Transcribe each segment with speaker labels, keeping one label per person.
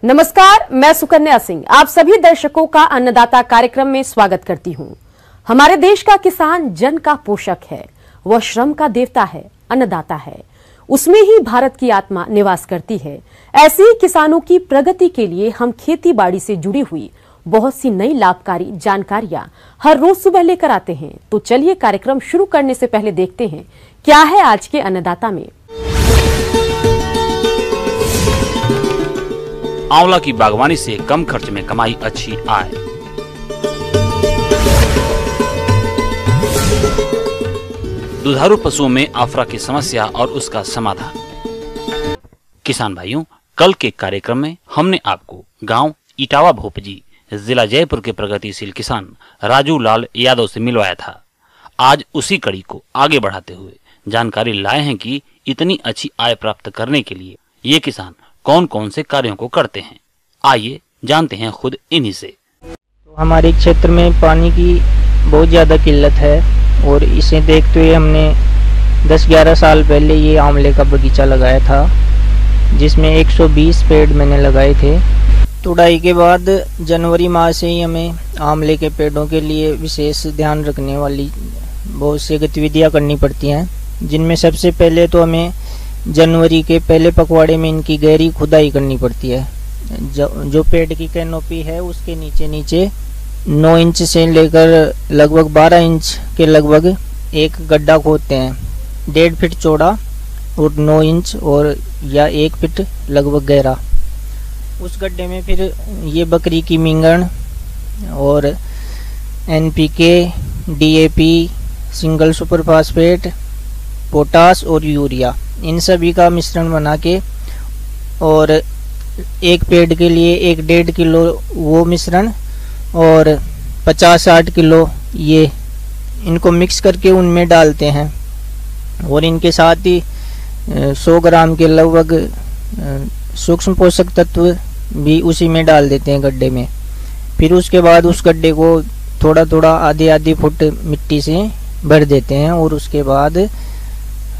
Speaker 1: नमस्कार, मैं सुकन्या सिंह आप सभी दर्शकों का अन्नदाता कार्यक्रम में स्वागत करती हूं। हमारे देश का किसान जन का पोषक है, वह श्रम का देवता है, अन्नदाता है। उसमें ही भारत की आत्मा निवास करती है। ऐसे ही किसानों की प्रगति के लिए हम खेती बाड़ी से जुड़ी हुई बहुत सी नई लाभकारी जानकारियां हर रोज सुबह लेकर आते हैं। तो चलिए कार्यक्रम शुरू करने से पहले देखते हैं क्या है आज के अन्नदाता में।
Speaker 2: आंवला की बागवानी से कम खर्च में कमाई, अच्छी आय। दुधारू पशुओं में आफरा की समस्या और उसका समाधान। किसान भाइयों, कल के कार्यक्रम में हमने आपको गांव इटावा भोपजी, जिला जयपुर के प्रगतिशील किसान राजू लाल यादव से मिलवाया था। आज उसी कड़ी को आगे बढ़ाते हुए जानकारी लाए हैं कि इतनी अच्छी आय प्राप्त करने के लिए ये किसान कौन कौन से कार्यों को करते हैं। आइए जानते हैं खुद इन्हीं से।
Speaker 3: तो हमारे क्षेत्र में पानी की बहुत ज़्यादा किल्लत है और इसे देखते हुए हमने 10-11 साल पहले ये आंवले का बगीचा लगाया था, जिसमें 120 पेड़ मैंने लगाए थे। तुड़ाई के बाद जनवरी माह से ही हमें आंवले के पेड़ों के लिए विशेष ध्यान रखने वाली बहुत सी गतिविधियां करनी पड़ती हैं, जिनमें सबसे पहले तो हमें जनवरी के पहले पखवाड़े में इनकी गहरी खुदाई करनी पड़ती है। जो पेड़ की कैनोपी है उसके नीचे 9 इंच से लेकर लगभग 12 इंच के लगभग एक गड्ढा खोदते हैं, 1.5 फीट चौड़ा और 9 इंच और या 1 फीट लगभग गहरा। उस गड्ढे में फिर ये बकरी की मींगण और NPK, DAP, single super phosphate, potash और यूरिया, इन सभी का मिश्रण बना के और एक पेड़ के लिए 1-1.5 किलो वो मिश्रण और 50-60 किलो ये इनको मिक्स करके उनमें डालते हैं और इनके साथ ही 100 ग्राम के लगभग सूक्ष्म पोषक तत्व भी उसी में डाल देते हैं गड्ढे में। फिर उसके बाद उस गड्ढे को थोड़ा थोड़ा आधी फुट मिट्टी से भर देते हैं और उसके बाद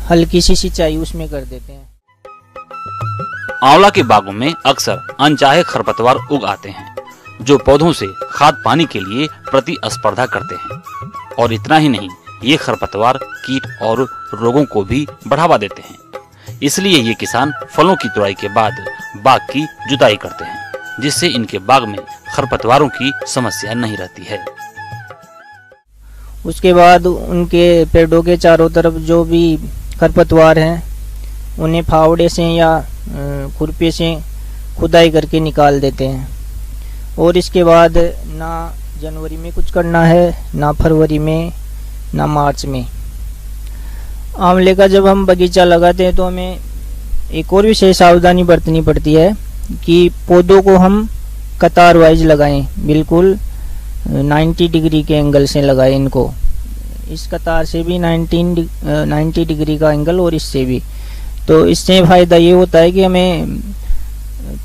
Speaker 3: हल्की सी सिंचाई उसमें कर देते हैं।
Speaker 2: आंवला के बागों में अक्सर अनचाहे खरपतवार उग आते हैं, जो पौधों से खाद पानी के लिए प्रतिस्पर्धा करते हैं। और इतना ही नहीं, ये खरपतवार कीट और रोगों को भी बढ़ावा देते हैं। इसलिए ये किसान फलों की तुड़ाई के बाद बाग की जुताई करते हैं, जिससे इनके बाग में खरपतवारों की समस्या नहीं रहती है।
Speaker 3: उसके बाद उनके पेड़ों के चारों तरफ जो भी खरपतवार हैं उन्हें फावड़े से या खुरपी से खुदाई करके निकाल देते हैं। और इसके बाद ना जनवरी में कुछ करना है, ना फरवरी में, ना मार्च में। आंवले का जब हम बगीचा लगाते हैं तो हमें एक और विशेष सावधानी बरतनी पड़ती है कि पौधों को हम कतार वाइज लगाएं, बिल्कुल 90 डिग्री के एंगल से लगाएं इनको। इस कतार से भी 90 डिग्री का एंगल और इससे भी। तो इससे फ़ायदा ये होता है कि हमें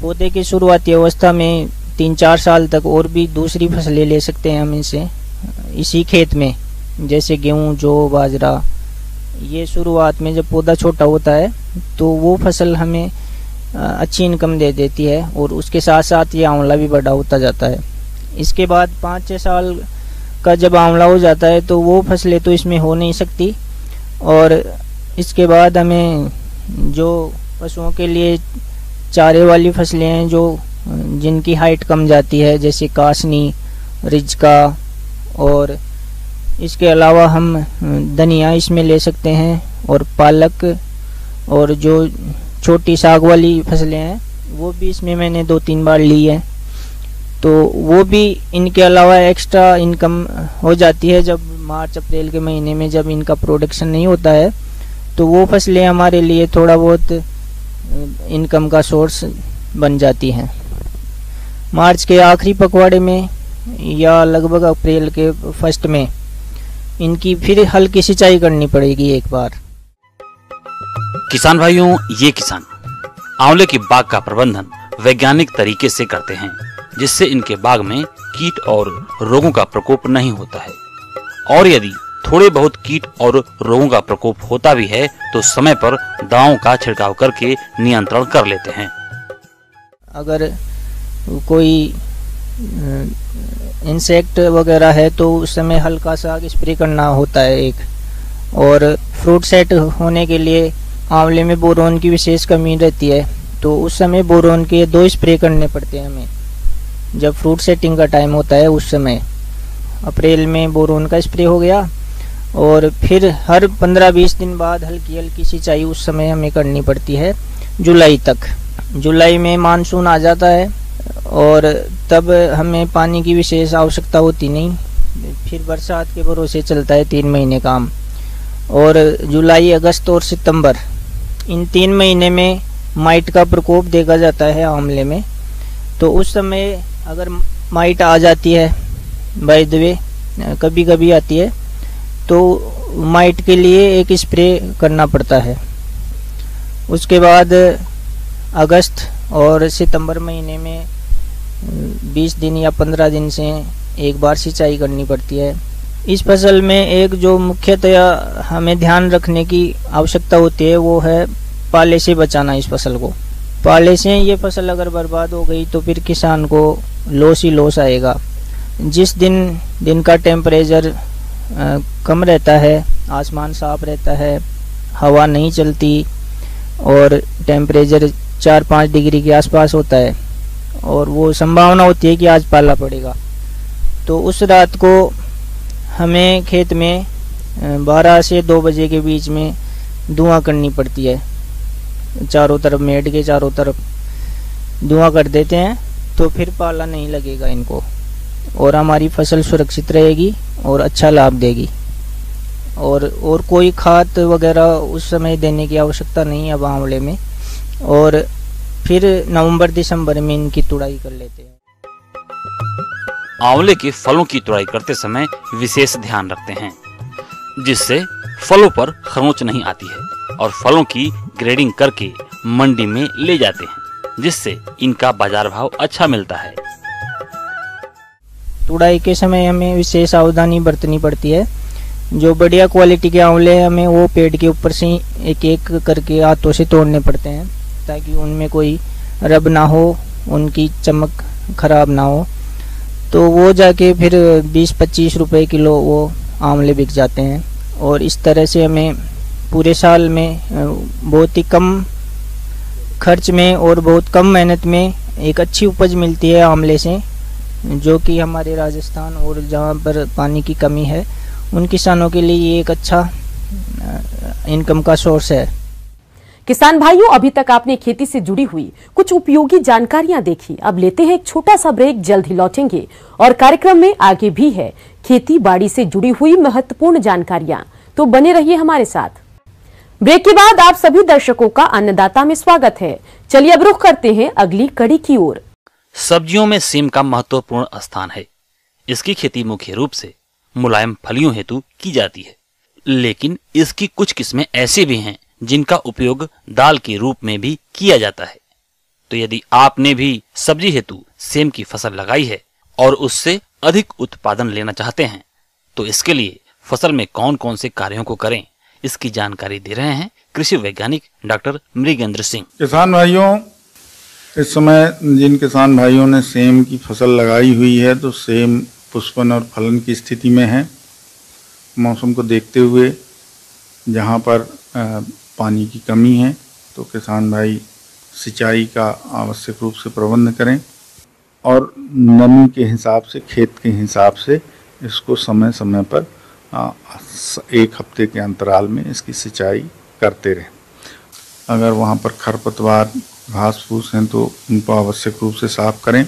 Speaker 3: पौधे की शुरुआती अवस्था में 3-4 साल तक और भी दूसरी फसलें ले सकते हैं हम इनसे, इसी खेत में, जैसे गेहूँ, जौ, बाजरा। ये शुरुआत में जब पौधा छोटा होता है तो वो फसल हमें अच्छी इनकम दे देती है और उसके साथ साथ ये आंवला भी बड़ा होता जाता है। इसके बाद 5-6 साल का जब आंवला हो जाता है तो वो फसलें तो इसमें हो नहीं सकती। और इसके बाद हमें जो पशुओं के लिए चारे वाली फसलें हैं जो जिनकी हाइट कम जाती है, जैसे कासनी, रिजका, और इसके अलावा हम धनिया इसमें ले सकते हैं और पालक, और जो छोटी साग वाली फसलें हैं वो भी इसमें मैंने 2-3 बार ली है। तो वो भी इनके अलावा एक्स्ट्रा इनकम हो जाती है जब मार्च अप्रैल के महीने में जब इनका प्रोडक्शन नहीं होता है, तो वो फसलें हमारे लिए थोड़ा बहुत इनकम का सोर्स बन जाती हैं। मार्च के आखिरी पखवाड़े में या लगभग अप्रैल के फर्स्ट में इनकी फिर हल्की सिंचाई करनी पड़ेगी एक बार।
Speaker 2: किसान भाइयों, ये किसान आंवले के बाग का प्रबंधन वैज्ञानिक तरीके से करते हैं, जिससे इनके बाग में कीट और रोगों का प्रकोप नहीं होता है। और यदि थोड़े बहुत कीट और रोगों का प्रकोप होता भी है तो समय पर दवाओं का छिड़काव करके नियंत्रण कर लेते हैं।
Speaker 3: अगर कोई इंसेक्ट वगैरह है तो उस समय हल्का सा स्प्रे करना होता है एक। और फ्रूट सेट होने के लिए आंवले में बोरोन की विशेष कमी रहती है, तो उस समय बोरोन के 2 स्प्रे करने पड़ते हैं हमें जब फ्रूट सेटिंग का टाइम होता है। उस समय अप्रैल में बोरोन का स्प्रे हो गया, और फिर हर 15-20 दिन बाद हल्की हल्की सिंचाई उस समय हमें करनी पड़ती है जुलाई तक। जुलाई में मानसून आ जाता है और तब हमें पानी की विशेष आवश्यकता होती नहीं, फिर बरसात के भरोसे चलता है 3 महीने काम। और जुलाई, अगस्त और सितंबर, इन 3 महीने में माइट का प्रकोप देखा जाता है आंवले में। तो उस समय अगर माइट आ जाती है, बाय द वे कभी कभी आती है, तो माइट के लिए एक स्प्रे करना पड़ता है। उसके बाद अगस्त और सितंबर महीने में 20 दिन या 15 दिन से एक बार सिंचाई करनी पड़ती है। इस फसल में एक जो मुख्यतया हमें ध्यान रखने की आवश्यकता होती है वो है पाले से बचाना इस फसल को। पाले से ये फसल अगर बर्बाद हो गई तो फिर किसान को लॉस ही लॉस आएगा। जिस दिन का टेम्परेचर कम रहता है, आसमान साफ रहता है, हवा नहीं चलती और टेम्परेचर 4-5 डिग्री के आसपास होता है और वो संभावना होती है कि आज पाला पड़ेगा, तो उस रात को हमें खेत में 12 से 2 बजे के बीच में धुआं करनी पड़ती है। चारों तरफ, मेड़ के चारों तरफ धुआं कर देते हैं, तो फिर पाला नहीं लगेगा इनको और हमारी फसल सुरक्षित रहेगी और अच्छा लाभ देगी। और कोई खाद वगैरह उस समय देने की आवश्यकता नहीं है अब आंवले में। और फिर नवंबर-दिसंबर में इनकी तुड़ाई कर लेते हैं।
Speaker 2: आंवले के फलों की तुड़ाई करते समय विशेष ध्यान रखते हैं जिससे फलों पर खरोंच नहीं आती है और फलों की ग्रेडिंग करके मंडी में ले जाते हैं जिससे इनका बाजार भाव अच्छा मिलता है।
Speaker 3: तुड़ाई के समय हमें विशेष सावधानी बरतनी पड़ती है। जो बढ़िया क्वालिटी के आंवले हैं हमें वो पेड़ के ऊपर से एक एक करके हाथों से तोड़ने पड़ते हैं ताकि उनमें कोई रब ना हो, उनकी चमक खराब ना हो। तो वो जाके फिर 20-25 रुपए किलो वो आंवले बिक जाते हैं। और इस तरह से हमें पूरे साल में बहुत ही कम खर्च में और बहुत कम मेहनत में एक अच्छी उपज मिलती है आंवले से, जो कि हमारे राजस्थान और जहाँ पर पानी की कमी है उन किसानों के लिए ये एक अच्छा इनकम का सोर्स है।
Speaker 1: किसान भाइयों, अभी तक आपने खेती से जुड़ी हुई कुछ उपयोगी जानकारियां देखी। अब लेते हैं एक छोटा सा ब्रेक, जल्द ही लौटेंगे और कार्यक्रम में आगे भी है खेती बाड़ी से जुड़ी हुई महत्वपूर्ण जानकारियां, तो बने रहिए हमारे साथ। ब्रेक के बाद आप सभी दर्शकों का अन्नदाता में स्वागत है। चलिए अब रुख करते हैं अगली कड़ी की ओर।
Speaker 2: सब्जियों में सेम का महत्वपूर्ण स्थान है। इसकी खेती मुख्य रूप से मुलायम फलियों हेतु की जाती है, लेकिन इसकी कुछ किस्में ऐसी भी हैं जिनका उपयोग दाल के रूप में भी किया जाता है। तो यदि आपने भी सब्जी हेतु सेम की फसल लगाई है और उससे अधिक उत्पादन लेना चाहते हैं तो इसके लिए फसल में कौन कौन से कार्यों को करें, इसकी जानकारी दे रहे हैं कृषि वैज्ञानिक डॉक्टर मृगेंद्र सिंह।
Speaker 4: किसान भाइयों, इस समय जिन किसान भाइयों ने सेम की फसल लगाई हुई है तो सेम पुष्पन और फलन की स्थिति में है। मौसम को देखते हुए जहाँ पर पानी की कमी है तो किसान भाई सिंचाई का आवश्यक रूप से प्रबंध करें और नमी के हिसाब से, खेत के हिसाब से इसको समय समय पर 1 हफ्ते के अंतराल में इसकी सिंचाई करते रहें। अगर वहाँ पर खरपतवार, घास फूस हैं तो उनको आवश्यक रूप से साफ करें।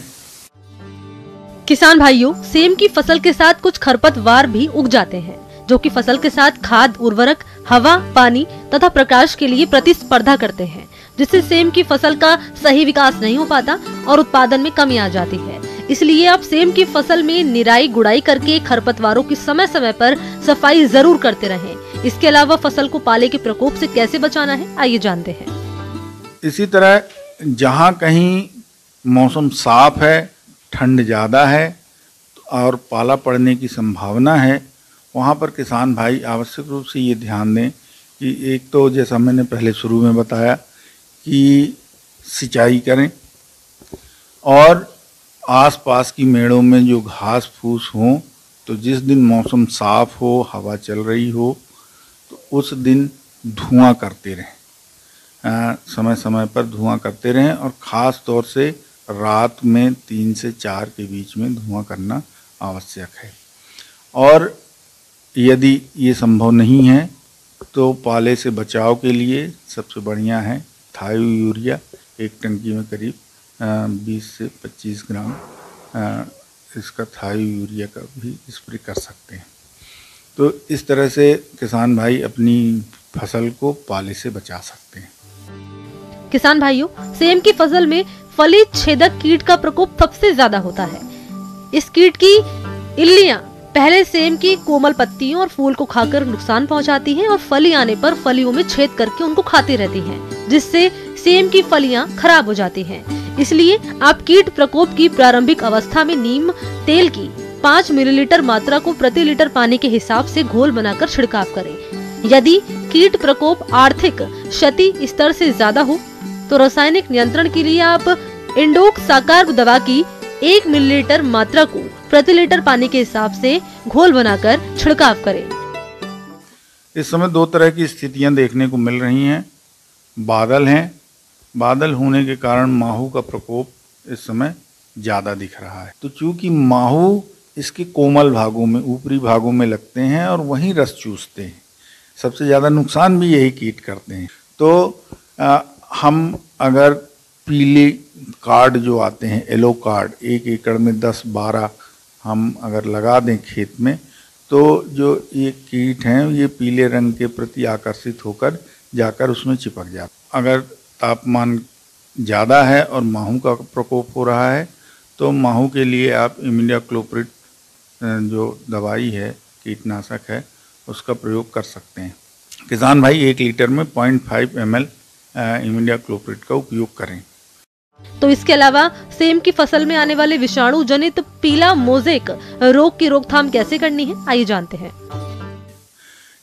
Speaker 5: किसान भाइयों, सेम की फसल के साथ कुछ खरपतवार भी उग जाते हैं जो कि फसल के साथ खाद, उर्वरक, हवा, पानी तथा प्रकाश के लिए प्रतिस्पर्धा करते हैं, जिससे सेम की फसल का सही विकास नहीं हो पाता और उत्पादन में कमी आ जाती है। इसलिए आप सेम की फसल में निराई गुड़ाई करके खरपतवारों की समय समय पर सफाई जरूर करते रहें। इसके अलावा फसल को पाले के प्रकोप से कैसे बचाना है, आइए जानते हैं।
Speaker 4: इसी तरह जहाँ कहीं मौसम साफ है, ठंड ज़्यादा है और पाला पड़ने की संभावना है, वहाँ पर किसान भाई आवश्यक रूप से ये ध्यान दें कि एक तो जैसा मैंने पहले शुरू में बताया कि सिंचाई करें और आसपास की मेड़ों में जो घास फूस हो, तो जिस दिन मौसम साफ हो, हवा चल रही हो, तो उस दिन धुआं करते रहें, समय समय पर धुआं करते रहें और ख़ास तौर से रात में 3 से 4 के बीच में धुआं करना आवश्यक है। और यदि ये संभव नहीं है तो पाले से बचाव के लिए सबसे बढ़िया है थायो यूरिया। एक टंकी में करीब 20 से 25 ग्राम इसका थायो यूरिया का भी स्प्रे कर सकते हैं। तो इस तरह से किसान भाई अपनी फसल को पाले से बचा सकते हैं।
Speaker 5: किसान भाइयों, सेम की फसल में फली छेदक कीट का प्रकोप सबसे ज्यादा होता है। इस कीट की इल्लियां पहले सेम की कोमल पत्तियों और फूल को खाकर नुकसान पहुंचाती हैं और फली आने पर फलियों में छेद करके उनको खाती रहती हैं, जिससे सेम की फलियां खराब हो जाती हैं। इसलिए आप कीट प्रकोप की प्रारंभिक अवस्था में नीम तेल की 5 मिलीलीटर मात्रा को प्रति लीटर पानी के हिसाब से घोल बनाकर छिड़काव करें। यदि कीट प्रकोप आर्थिक क्षति स्तर से ज्यादा हो तो रासायनिक नियंत्रण के लिए आप इंडोक्साकार्ब दवा की 1 मिलीलीटर मात्रा को प्रति लीटर पानी के हिसाब से घोल बनाकर छिड़काव करें।
Speaker 4: इस समय 2 तरह की स्थितियां देखने को मिल रही हैं। बादल हैं, बादल होने के कारण माहू का प्रकोप इस समय ज़्यादा दिख रहा है। तो चूंकि माहू इसके कोमल भागों में, ऊपरी भागों में लगते हैं और वहीं रस चूसते हैं, सबसे ज़्यादा नुकसान भी यही कीट करते हैं। तो हम अगर पीले कार्ड जो आते हैं, येलो कार्ड, 1 एकड़ में 10-12 हम अगर लगा दें खेत में, तो जो ये कीट हैं ये पीले रंग के प्रति आकर्षित होकर जाकर उसमें चिपक जाते। अगर तापमान ज़्यादा है और माहू का प्रकोप हो रहा है तो माहू के लिए आप इमिडाक्लोप्रिड जो दवाई है, कीटनाशक है, उसका प्रयोग कर सकते हैं। किसान भाई 1 लीटर में 0.5 ml इमिडाक्लोप्रिड का उपयोग करें।
Speaker 5: तो इसके अलावा सेम की फसल में आने वाले विषाणु जनित पीला मोजेक रोग की रोकथाम कैसे करनी है, आइए जानते हैं।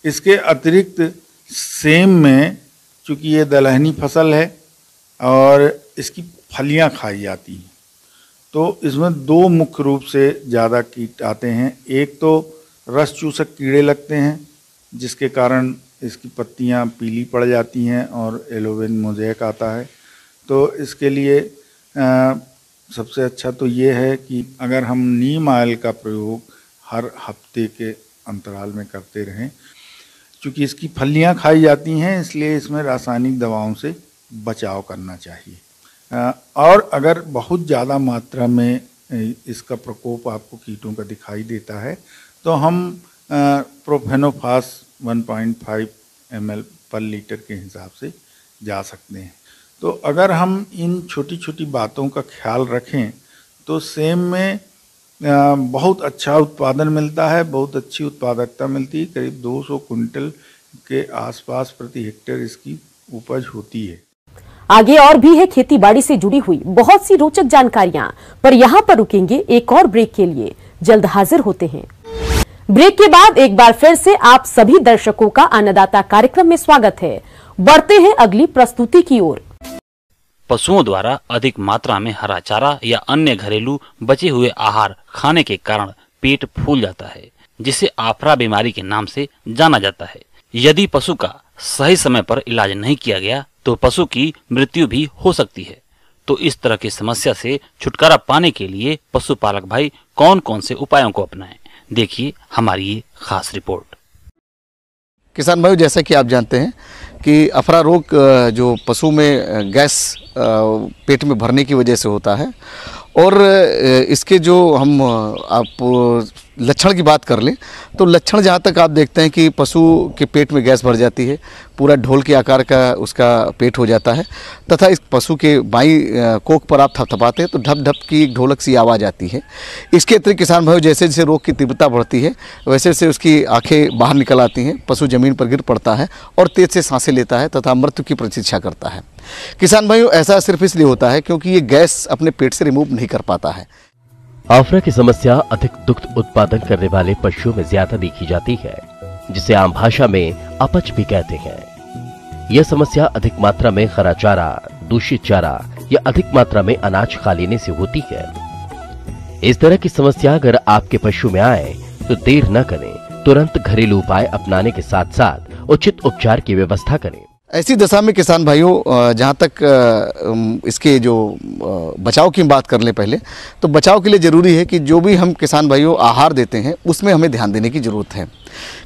Speaker 4: इसके अतिरिक्त सेम में चूंकि ये दलहनी फसल है और इसकी फलियां खाई जाती हैं, तो इसमें 2 मुख्य रूप से ज़्यादा कीट आते हैं। एक तो रस चूसक कीड़े लगते हैं जिसके कारण इसकी पत्तियां पीली पड़ जाती हैं और एलोवेन मोज़ेक आता है। तो इसके लिए सबसे अच्छा तो ये है कि अगर हम नीम ऑयल का प्रयोग हर हफ्ते के अंतराल में करते रहें। चूँकि इसकी फलियां खाई जाती हैं इसलिए इसमें रासायनिक दवाओं से बचाव करना चाहिए। और अगर बहुत ज़्यादा मात्रा में इसका प्रकोप आपको कीटों का दिखाई देता है तो हम प्रोफेनोफास 1.5 ml पर लीटर के हिसाब से जा सकते हैं। तो अगर हम इन छोटी छोटी बातों का ख्याल रखें तो सेम में बहुत अच्छा उत्पादन मिलता है, बहुत अच्छी उत्पादकता मिलती है। करीब 200 कुंटल के आसपास प्रति हेक्टेयर इसकी उपज होती है।
Speaker 1: आगे और भी है खेती बाड़ी से जुड़ी हुई बहुत सी रोचक जानकारियां, पर यहाँ पर रुकेंगे एक और ब्रेक के लिए। जल्द हाजिर होते हैं। ब्रेक के बाद एक बार फिर से आप सभी दर्शकों का अन्नदाता कार्यक्रम में स्वागत है। बढ़ते हैं अगली प्रस्तुति की ओर।
Speaker 2: पशुओं द्वारा अधिक मात्रा में हरा चारा या अन्य घरेलू बचे हुए आहार खाने के कारण पेट फूल जाता है, जिसे आफरा बीमारी के नाम से जाना जाता है। यदि पशु का सही समय पर इलाज नहीं किया गया तो पशु की मृत्यु भी हो सकती है। तो इस तरह की समस्या से छुटकारा पाने के लिए पशुपालक भाई कौन कौन से उपायों को अपनाएं, देखिए हमारी ये खास रिपोर्ट।
Speaker 6: किसान भाइयों, जैसा कि आप जानते हैं कि अफरा रोग जो पशु में गैस पेट में भरने की वजह से होता है और इसके जो हम आप लक्षण की बात कर लें तो लक्षण जहाँ तक आप देखते हैं कि पशु के पेट में गैस भर जाती है, पूरा ढोल के आकार का उसका पेट हो जाता है तथा इस पशु के बाईं कोख पर आप थपथपाते हैं तो ढप ढप की एक ढोलक सी आवाज़ आती है। इसके अतिरिक्त किसान भाइयों, जैसे जैसे रोग की तीव्रता बढ़ती है वैसे वैसे उसकी आँखें बाहर निकल आती हैं, पशु ज़मीन पर गिर पड़ता है और तेज से सांसें लेता है तथा मृत्यु की प्रतीक्षा करता है। किसान भाइयों, ऐसा सिर्फ इसलिए होता है क्योंकि ये गैस अपने पेट से रिमूव नहीं कर पाता है।
Speaker 7: आफरा की समस्या अधिक दुग्ध उत्पादन करने वाले पशुओं में ज्यादा देखी जाती है, जिसे आम भाषा में अपच भी कहते हैं। यह समस्या अधिक मात्रा में हरा चारा, दूषित चारा या अधिक मात्रा में अनाज खा लेने से होती है। इस तरह की समस्या अगर आपके पशु में आए तो देर न करें, तुरंत घरेलू उपाय अपनाने के साथ साथ उचित उपचार की व्यवस्था करें।
Speaker 6: ऐसी दशा में किसान भाइयों, जहाँ तक इसके जो बचाव की बात कर लें पहले, तो बचाव के लिए ज़रूरी है कि जो भी हम किसान भाइयों आहार देते हैं उसमें हमें ध्यान देने की ज़रूरत है।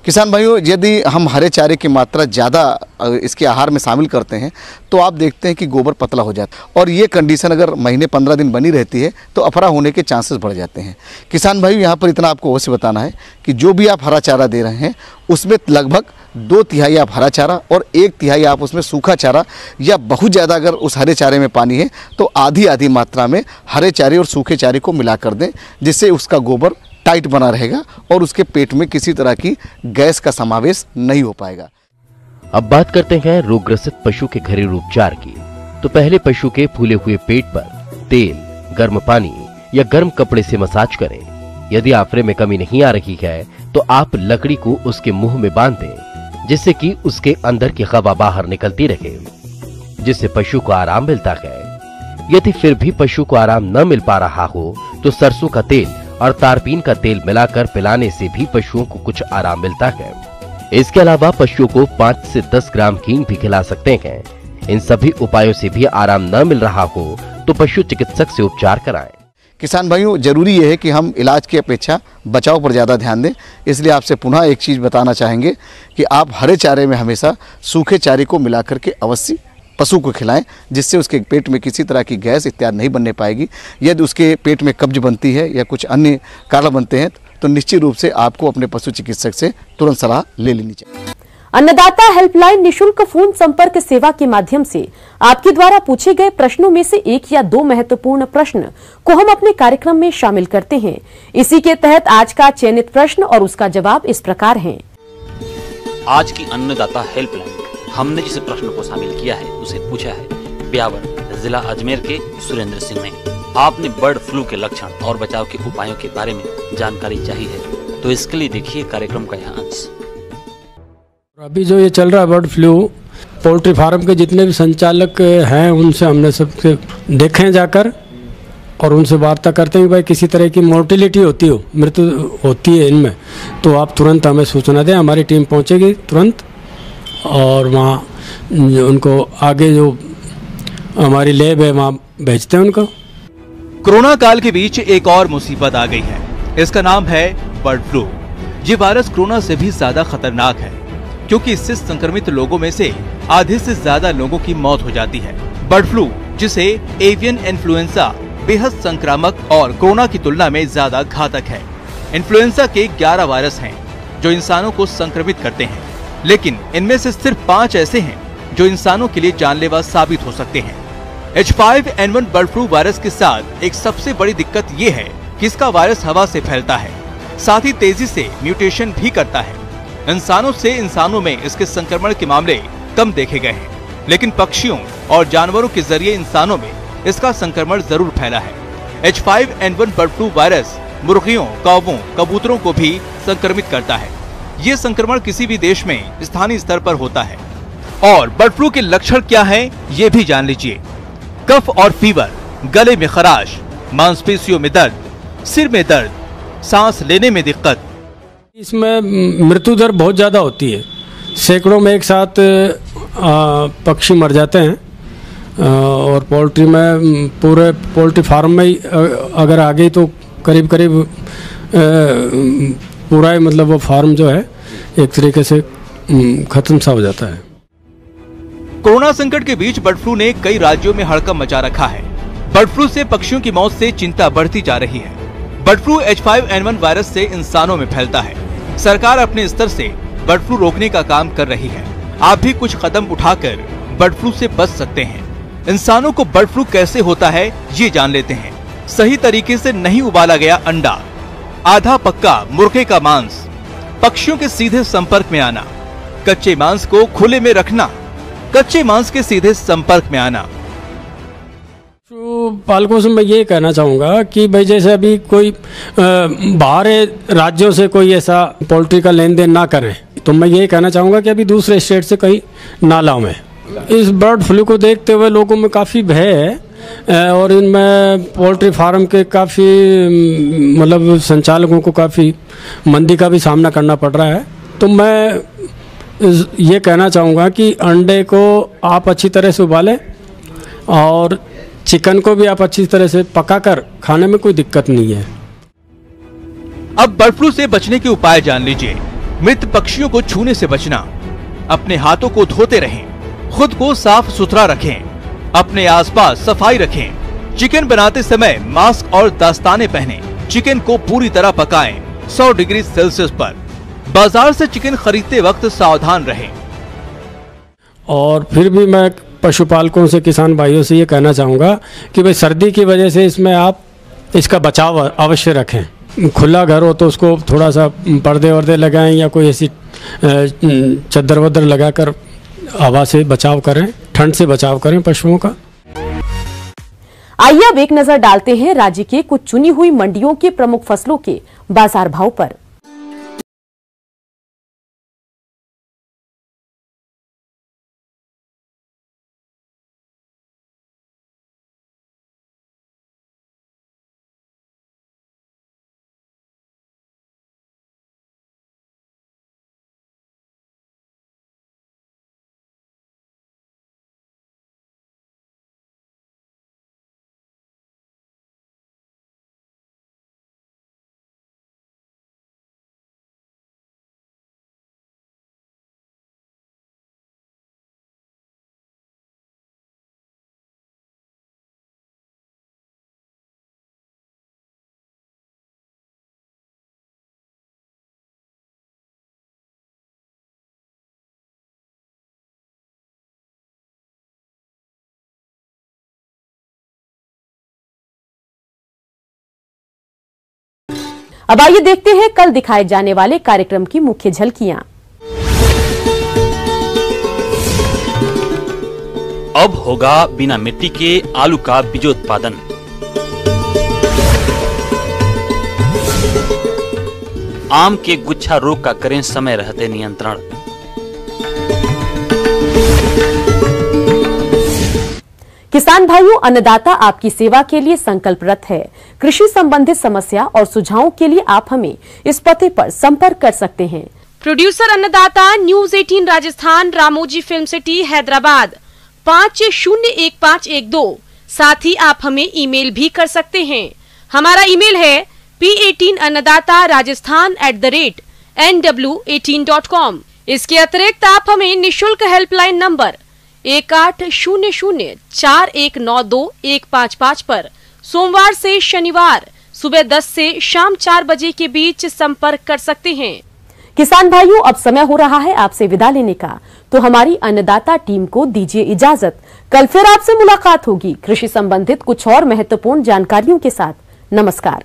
Speaker 6: किसान भाइयों, यदि हम हरे चारे की मात्रा ज़्यादा इसके आहार में शामिल करते हैं तो आप देखते हैं कि गोबर पतला हो जाता है, और ये कंडीशन अगर महीने 15 दिन बनी रहती है तो अफरा होने के चांसेस बढ़ जाते हैं। किसान भाइयों, यहाँ पर इतना आपको अवश्य बताना है कि जो भी आप हरा चारा दे रहे हैं उसमें लगभग 2/3 आप हरा चारा और 1/3 आप उसमें सूखा चारा, या बहुत ज़्यादा अगर उस हरे चारे में पानी है तो आधी मात्रा में हरे चारे और सूखे चारे को मिला कर दें, जिससे उसका गोबर टाइट बना रहेगा और उसके पेट में किसी तरह की गैस का समावेश नहीं हो पाएगा।
Speaker 7: अब बात करते हैं रोगग्रसित पशु के घरेलू उपचार की। तो पहले पशु के फूले हुए पेट पर तेल, गर्म पानी या गर्म कपड़े से मसाज करें। यदि आफरे में कमी नहीं आ रही है तो आप लकड़ी को उसके मुंह में बांध दें, जिससे कि उसके अंदर की हवा बाहर निकलती रहे, जिससे पशु को आराम मिलता है। यदि फिर भी पशु को आराम न मिल पा रहा हो तो सरसों का तेल और तारपीन का तेल मिलाकर पिलाने से भी पशुओं को कुछ आराम मिलता है। इसके अलावा पशुओं को 5 से 10 ग्राम हींग भी खिला सकते हैं। इन सभी उपायों से भी आराम न मिल रहा हो तो पशु चिकित्सक से उपचार कराएं।
Speaker 6: किसान भाइयों, जरूरी यह है कि हम इलाज की अपेक्षा बचाव पर ज़्यादा ध्यान दें। इसलिए आपसे पुनः एक चीज़ बताना चाहेंगे कि आप हरे चारे में हमेशा सूखे चारे को मिला करके अवश्य पशु को खिलाएं, जिससे उसके पेट में किसी तरह की गैस इत्यादि नहीं बनने पाएगी। यदि उसके पेट में कब्ज बनती है या कुछ अन्य कारण बनते हैं तो निश्चित रूप से आपको अपने पशु चिकित्सक से तुरंत सलाह ले लेनी चाहिए।
Speaker 1: अन्नदाता हेल्पलाइन निशुल्क फोन संपर्क सेवा के माध्यम से आपके द्वारा पूछे गए प्रश्नों में से 1 या 2 महत्वपूर्ण प्रश्न को हम अपने कार्यक्रम में शामिल करते हैं। इसी के तहत आज का चयनित प्रश्न और उसका जवाब इस प्रकार है।
Speaker 2: आज की अन्नदाता हेल्पलाइन हमने जिस प्रश्न को शामिल किया है उसे पूछा है ब्यावर जिला अजमेर के सुरेंद्र सिंह ने। आपने बर्ड फ्लू के लक्षण और बचाव के उपायों के बारे में जानकारी चाहिए है, तो इसके लिए देखिए कार्यक्रम का यह अंश।
Speaker 8: अभी जो ये चल रहा है बर्ड फ्लू, पोल्ट्री फार्म के जितने भी संचालक हैं उनसे हमने सबसे देखे हैं जाकर, और उनसे वार्ता करते हैं कि भाई किसी तरह की मोर्टिलिटी होती हो, मृत्यु होती है इनमें, तो आप तुरंत हमें सूचना दें। हमारी टीम पहुंचेगी तुरंत और वहाँ उनको आगे जो हमारी लैब है वहाँ भेजते हैं उनको।
Speaker 9: कोरोना काल के बीच एक और मुसीबत आ गई है। इसका नाम है बर्ड फ्लू। ये वायरस कोरोना से भी ज्यादा खतरनाक है, क्योंकि इससे संक्रमित लोगों में से आधे से ज्यादा लोगों की मौत हो जाती है। बर्ड फ्लू, जिसे एवियन इन्फ्लुएंजा, बेहद संक्रामक और कोरोना की तुलना में ज्यादा घातक है। इन्फ्लुएंजा के 11 वायरस हैं जो इंसानों को संक्रमित करते हैं, लेकिन इनमें से सिर्फ 5 ऐसे हैं जो इंसानों के लिए जानलेवा साबित हो सकते हैं। H5N1 बर्ड फ्लू वायरस के साथ एक सबसे बड़ी दिक्कत ये है कि इसका वायरस हवा से फैलता है, साथ ही तेजी से म्यूटेशन भी करता है। इंसानों से इंसानों में इसके संक्रमण के मामले कम देखे गए हैं, लेकिन पक्षियों और जानवरों के जरिए इंसानों में इसका संक्रमण जरूर फैला है। H5N1 बर्ड फ्लू वायरस मुर्गियों, कौवों, कबूतरों को भी संक्रमित करता है। ये संक्रमण किसी भी देश में स्थानीय स्तर पर होता है। और बर्ड फ्लू के लक्षण क्या हैं, ये भी जान लीजिए। कफ और फीवर, गले में खराश, मांसपेशियों में दर्द, सिर में दर्द, सांस लेने में दिक्कत।
Speaker 8: इसमें मृत्यु दर बहुत ज़्यादा होती है। सैकड़ों में एक साथ पक्षी मर जाते हैं और पोल्ट्री में, पूरे पोल्ट्री फार्म में ही अगर आ गई तो करीब करीब पूरा ही, मतलब वो फार्म जो है एक तरीके से खत्म सा हो जाता है।
Speaker 9: कोरोना संकट के बीच बर्ड फ्लू ने कई राज्यों में हड़कंप मचा रखा है। बर्ड फ्लू से पक्षियों की मौत से चिंता बढ़ती जा रही है। बर्ड फ्लू H5N1 वायरस से इंसानों में फैलता है। सरकार अपने स्तर से बर्ड फ्लू रोकने का काम कर रही है। आप भी कुछ कदम उठाकर बर्ड फ्लू से बच सकते हैं। इंसानों को बर्ड फ्लू कैसे होता है ये जान लेते हैं। सही तरीके से नहीं उबाला गया अंडा, आधा पक्का मुर्गे का मांस, पक्षियों के सीधे संपर्क में आना, कच्चे मांस को खुले में रखना, कच्चे मांस के सीधे संपर्क में आना।
Speaker 8: पालकों से मैं ये कहना चाहूँगा कि भाई जैसे अभी कोई बाहर राज्यों से कोई ऐसा पोल्ट्री का लेन देन ना करे, तो मैं ये कहना चाहूँगा कि अभी दूसरे स्टेट से कहीं ना लाओ। में इस बर्ड फ्लू को देखते हुए लोगों में काफ़ी भय है और इनमें पोल्ट्री फार्म के काफ़ी मतलब संचालकों को काफ़ी मंदी का भी सामना करना पड़ रहा है। तो मैं ये कहना चाहूँगा कि अंडे को आप अच्छी तरह से उबालें और चिकन को भी आप अच्छी तरह से पकाकर खाने में कोई दिक्कत नहीं है।
Speaker 9: अब बर्ड फ्लू से बचने के उपाय जान लीजिए। मृत पक्षियों को छूने से बचना, अपने हाथों को धोते रहें, खुद को साफ सुथरा रखें, अपने आसपास सफाई रखें। चिकन बनाते समय मास्क और दस्ताने पहनें। चिकन को पूरी तरह पकाएं 100 डिग्री सेल्सियस पर। बाजार से चिकन खरीदते वक्त सावधान रहें।
Speaker 8: और फिर भी मैं पशुपालकों से, किसान भाइयों से ये कहना चाहूँगा कि भाई सर्दी की वजह से इसमें आप इसका बचाव अवश्य रखें। खुला घर हो तो उसको थोड़ा सा पर्दे वर्दे लगाएं या कोई ऐसी चद्दर वद्दर लगाकर हवा से बचाव करें, ठंड से बचाव करें पशुओं का।
Speaker 1: आइए अब एक नजर डालते हैं राज्य के कुछ चुनी हुई मंडियों के प्रमुख फसलों के बाजार भाव पर। अब आइए देखते हैं कल दिखाए जाने वाले कार्यक्रम की मुख्य झलकियां।
Speaker 2: अब होगा बिना मिट्टी के आलू का बीजोत्पादन। आम के गुच्छा रोग का करें समय रहते नियंत्रण।
Speaker 1: किसान भाइयों, अन्नदाता आपकी सेवा के लिए संकल्परत है। कृषि संबंधित समस्या और सुझावों के लिए आप हमें इस पते पर संपर्क कर सकते हैं।
Speaker 10: प्रोड्यूसर अन्नदाता, news 18 Rajasthan, Ramoji film city, Hyderabad 501512। साथ ही आप हमें ईमेल भी कर सकते हैं। हमारा ईमेल है p18annadatarajasthan@nw18.com। इसके अतिरिक्त आप हमें निःशुल्क हेल्पलाइन नंबर 18004192 पर सोमवार से शनिवार सुबह 10 से शाम 4 बजे के बीच संपर्क कर सकते हैं।
Speaker 1: किसान भाइयों, अब समय हो रहा है आपसे विदा लेने का, तो हमारी अन्नदाता टीम को दीजिए इजाजत। कल फिर आपसे मुलाकात होगी कृषि संबंधित कुछ और महत्वपूर्ण जानकारियों के साथ। नमस्कार।